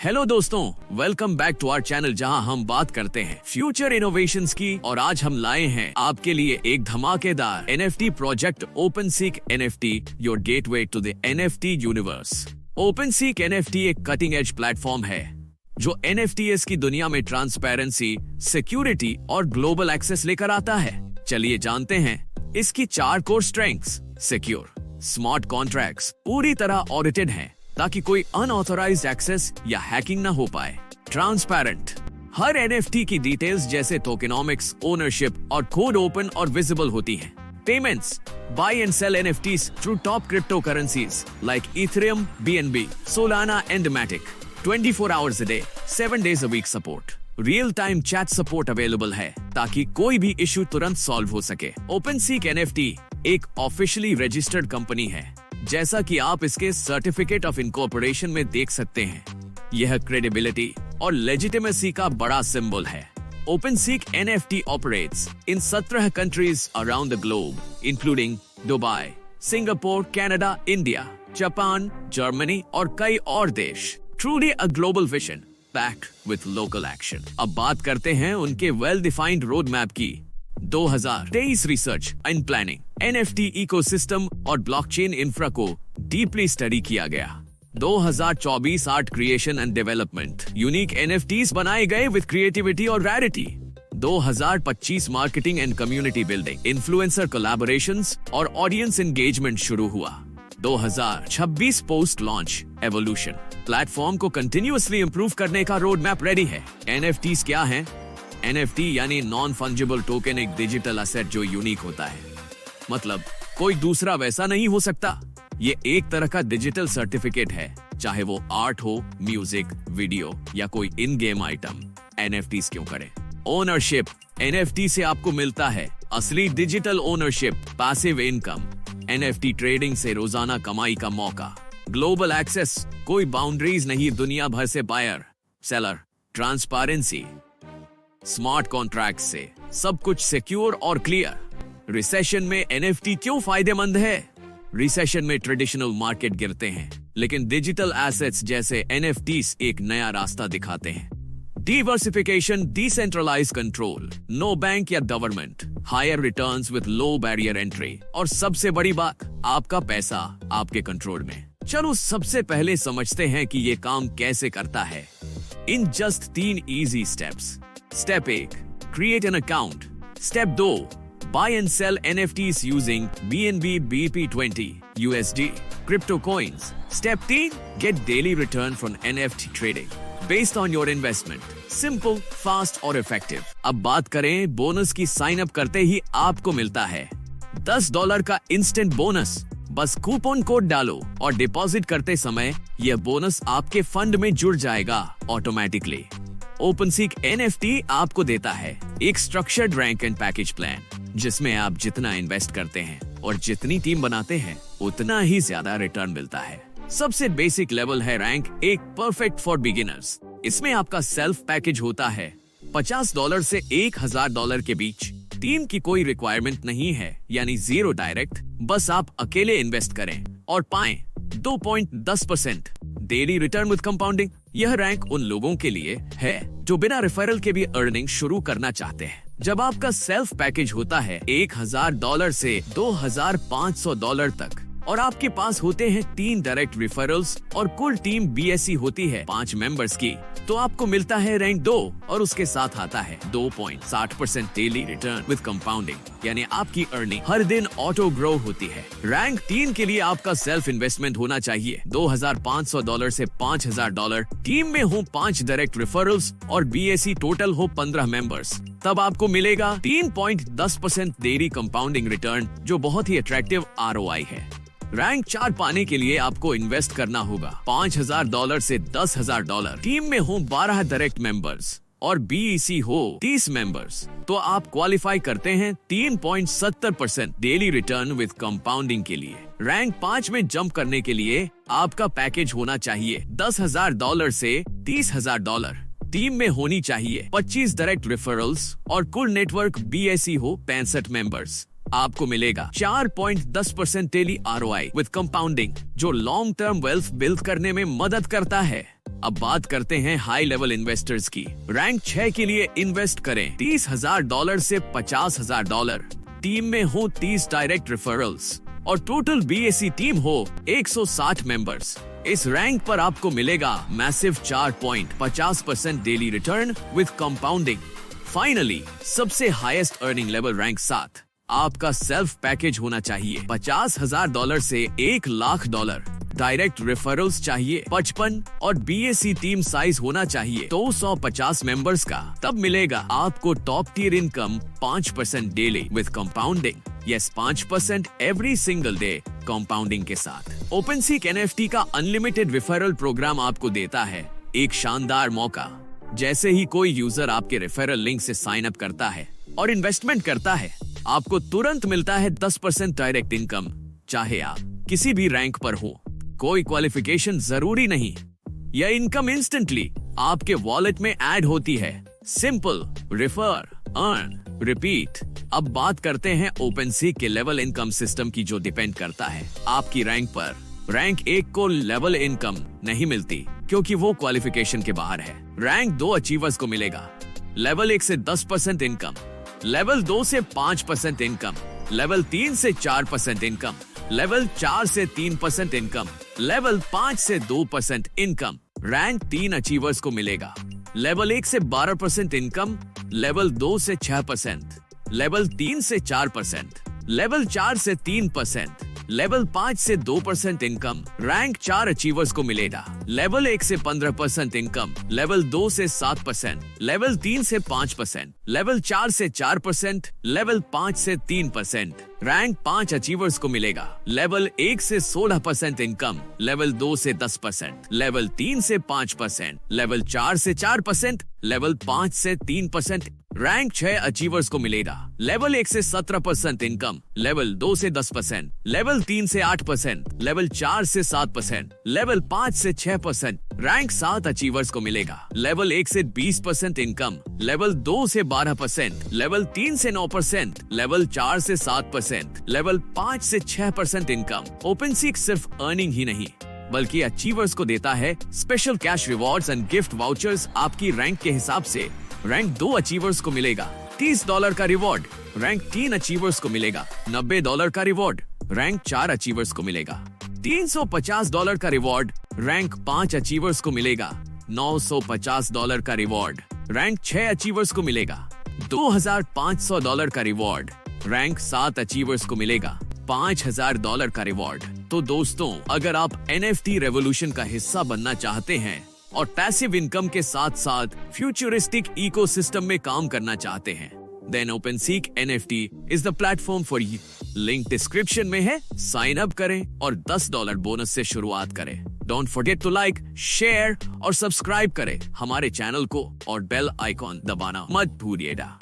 Hello दोस्तों, welcome back to our channel जहां हम बात करते हैं फ्यूचर इनोवेशंस की। और आज हम लाए हैं आपके लिए एक धमाकेदार NFT project OpenSeek NFT, your gateway to the NFT universe. OpenSeek NFT एक कटिंग एज प्लेटफॉर्म है जो NFTs की दुनिया में ट्रांसपेरेंसी, सिक्योरिटी और ग्लोबल एक्सेस लेकर आता है। चलिए जानते हैं इसकी 4 core strengths. Secure, smart contracts पूरी तरह ऑडिटेड हैं ताकि कोई अनऑथराइज्ड एक्सेस या हैकिंग ना हो पाए। ट्रांसपेरेंट, हर NFT की डिटेल्स जैसे टोकेनोमिक्स, ओनरशिप और कोड ओपन और विजिबल होती हैं। Payments, buy and sell NFTs through top crypto currencies like Ethereum, BNB, Solana and Matic. 24 hours a day, 7 days a week support। Real time chat support available है ताकि कोई भी issue तुरंत solve हो सके। OpenSeek NFT एक officially registered company है, जैसा कि आप इसके सर्टिफिकेट ऑफ इनकॉर्पोरेशन में देख सकते हैं। यह क्रेडिबिलिटी और लेजिटिमेसी का बड़ा सिंबल है। OpenSeek NFT operates in 17 countries around the globe, including Dubai, Singapore, Canada, India, Japan, Germany और कई और देश। Truly a global vision, backed with local action। अब बात करते हैं उनके वेल डिफाइंड रोड मैप की। 2023 research and planning NFT ecosystem और ब्लॉकचेन इंफ्रा को डीपली स्टडी किया गया। 2024 art creation and development, unique NFTs बनाए गए विद क्रिएटिविटी और Rarity. 2025 marketing and community building, influencer collaborations और ऑडियंस एंगेजमेंट शुरू हुआ। 2026 पोस्ट लॉन्च एवोल्यूशन, प्लेटफॉर्म को कंटिन्यूअसली इंप्रूव करने का रोड मैप रेडी है। NFTs क्या हैं? NFT यानी नॉन फंजिबल टोकन, एक डिजिटल असेट जो यूनिक होता है। मतलब कोई दूसरा वैसा नहीं हो सकता। ये एक तरह का डिजिटल सर्टिफिकेट है, चाहे वो आर्ट हो, म्यूजिक, वीडियो या कोई इन गेम आइटम। NFTs क्यों करें? ओनरशिप, NFT से आपको मिलता है असली digital ownership, passive income, NFT trading से रोजाना कमाई का मौका, ग्लोबल एक्सेस, कोई बाउंड्रीज नहीं, दुनिया भर से buyer seller, transparency, smart contract से सब कुछ सिक्योर और क्लियर। रिसेशन में NFT क्यों फायदेमंद है? रिसेशन में ट्रेडिशनल मार्केट गिरते हैं, लेकिन डिजिटल एसेट्स जैसे NFTs एक नया रास्ता दिखाते हैं। Diversification, decentralise control, no bank या government, higher returns with low barrier entry, और सबसे बड़ी बात, आपका पैसा आपके कंट्रोल में। चलो सबसे पहले समझते हैं कि ये काम कैसे करता है in just 3 easy steps. Step 1, create an account. Step 2, buy and sell NFTs using BNB BP20 USD crypto coins. Step 3, get daily return from NFT trading based on your investment. Simple, fast और effective. अब बात करें bonus की। Sign up करते ही आपको मिलता है $10 का इंस्टेंट बोनस। बस कूपन कोड डालो और डिपॉजिट करते समय यह बोनस आपके फंड में जुड़ जाएगा ऑटोमेटिकली। OpenSeek NFT आपको देता है एक structured rank and package plan, जिसमें आप जितना इन्वेस्ट करते हैं और जितनी टीम बनाते हैं उतना ही ज्यादा रिटर्न मिलता है। सबसे बेसिक लेवल है रैंक, एक परफेक्ट फॉर बिगिनर्स। इसमें आपका सेल्फ पैकेज होता है $50 से $1000 के बीच। टीम की कोई रिक्वायरमेंट नहीं है, यानी 0 डायरेक्ट। बस आप अकेले इन्वेस्ट करें और पाएं 2.10% डेली रिटर्न विद कंपाउंडिंग। यह रैंक उन लोगों के लिए है जो बिना रेफरल के भी अर्निंग शुरू करना चाहते हैं। जब आपका सेल्फ पैकेज होता है $1000 से $2500 तक और आपके पास होते हैं 3 डायरेक्ट रेफरल्स और कुल टीम BSC होती है 5 मेंबर्स की, तो आपको मिलता है रैंक 2 और उसके साथ आता है 2.60% डेली रिटर्न विद कंपाउंडिंग, यानी आपकी अर्निंग हर दिन ऑटो ग्रो होती है। रैंक 3 के लिए आपका सेल्फ इन्वेस्टमेंट होना चाहिए $2500 से $5000। टीम में हो 5 डायरेक्ट रेफरल्स और BSC टोटल हो 15 मेंबर्स, तब आपको मिलेगा 3.10% डेली कंपाउंडिंग रिटर्न, जो बहुत ही अट्रैक्टिव ROI है। रैंक 4 पाने के लिए आपको इन्वेस्ट करना होगा $5000 से $10,000। टीम में हो 12 डायरेक्ट मेंबर्स और BEC हो 30 मेंबर्स, तो आप क्वालिफाई करते हैं 3.70% डेली रिटर्न विद कंपाउंडिंग के लिए। रैंक 5 में जंप करने के लिए आपका पैकेज होना चाहिए $10,000 से $30,000। टीम में होनी चाहिए 25 डायरेक्ट रेफरल्स और कुल नेटवर्क BSC हो 65 मेंबर्स। आपको मिलेगा 4.10% डेली ROI विद कंपाउंडिंग, जो लॉन्ग टर्म वेल्थ बिल्ड करने में मदद करता है। अब बात करते हैं हाई लेवल इन्वेस्टर्स की। रैंक 6 के लिए इन्वेस्ट करें $30,000 से $50,000। टीम में हो 30 डायरेक्ट रेफरल्स और टोटल BAC टीम हो 160 मेंबर्स। इस रैंक पर आपको मिलेगा massive 4.50% daily return with compounding. Finally सबसे हाईएस्ट अर्निंग लेवल रैंक 7। आपका सेल्फ पैकेज होना चाहिए $50,000 से $1,00,000। डायरेक्ट रेफरल्स चाहिए 55 और BAC टीम साइज होना चाहिए 250 मेंबर्स का। तब मिलेगा आपको top tier income 5% daily with compounding. Yes, 5% every single day compounding के साथ। ओपनसीक NFT का अनलिमिटेड रेफरल प्रोग्राम आपको देता है एक शानदार मौका। जैसे ही कोई यूजर आपके रेफरल लिंक से साइन अप करता है और इन्वेस्टमेंट करता है, आपको तुरंत मिलता है 10% डायरेक्ट इनकम, चाहे आप किसी भी रैंक पर हो। कोई क्वालिफिकेशन जरूरी नहीं। यह इनकम इंस्टेंटली आपके वॉलेट में ऐड होती है। Simple, refer, earn, repeat. अब बात करते हैं ओपनसीक के लेवल इनकम सिस्टम की, जो डिपेंड करता है आपकी रैंक पर। रैंक 1 को लेवल इनकम नहीं मिलती क्योंकि वो क्वालिफिकेशन के बाहर है। रैंक 2 अचीवर्स को मिलेगा लेवल 1 से 10% इनकम, लेवल 2 से 5% इनकम, लेवल 3 से 4% इनकम, लेवल 4 से 3% इनकम, लेवल 5 से 2% इनकम। रैंक 3 अचीवर्स को मिलेगा लेवल 1 से 12% इनकम, लेवल 2 से 6%, लेवल 3 से 4%, लेवल 4 से 3%, लेवल 5 से 2% इनकम। रैंक 4 अचीवर्स को मिलेगा लेवल 1 से 15% इनकम, लेवल 2 से 7%, लेवल 3 से 5%, लेवल 4 से 4%, लेवल 5 से 3%। रैंक 5 अचीवर्स को मिलेगा लेवल 1 से 16% इनकम, लेवल 2 से 10%, लेवल 3 से 5%, लेवल 4 से 4%, लेवल 5 से 3%। रैंक 6 अचीवर्स को मिलेगा लेवल 1 से 17% इनकम, लेवल 2 से 10%, लेवल 3 से 8%, लेवल 4 से 7%, लेवल 5 से 6%। रैंक 7 अचीवर्स को मिलेगा लेवल 1 से 20% इनकम, लेवल 2 से 12%, लेवल 3 से 9%, लेवल 4 से 7%, लेवल 5 से 6% इनकम। ओपनसीक सिर्फ अर्निंग ही नहीं बल्कि अचीवर्स को देता है special cash rewards and gift vouchers आपकी रैंक के हिसाब से। रैंक 2 अचीवर्स को मिलेगा $30 का रिवॉर्ड, रैंक 3 अचीवर्स को मिलेगा $90 का रिवॉर्ड, रैंक 4 अचीवर्स को मिलेगा $350 का रिवॉर्ड, रैंक 5 अचीवर्स को मिलेगा $950 का रिवॉर्ड, रैंक 6 अचीवर्स को मिलेगा $2,500 का रिवॉर्ड, रैंक 7 अचीवर्स को मिलेगा $5,000 का रिवॉर्ड। तो दोस्तों, अगर आप NFT रेवोल्यूशन का हिस्सा बनना चाहते हैं और पैसिव इनकम के साथ साथ फ्यूचरिस्टिक इकोसिस्टम में काम करना चाहते हैं, then OpenSeek NFT is the platform for you. Link description में है, साइन अप करें और $10 बोनस से शुरुआत करें। Don't forget to like, share और सब्सक्राइब करें हमारे चैनल को और बेल आइकॉन दबाना मत भूलिएगा।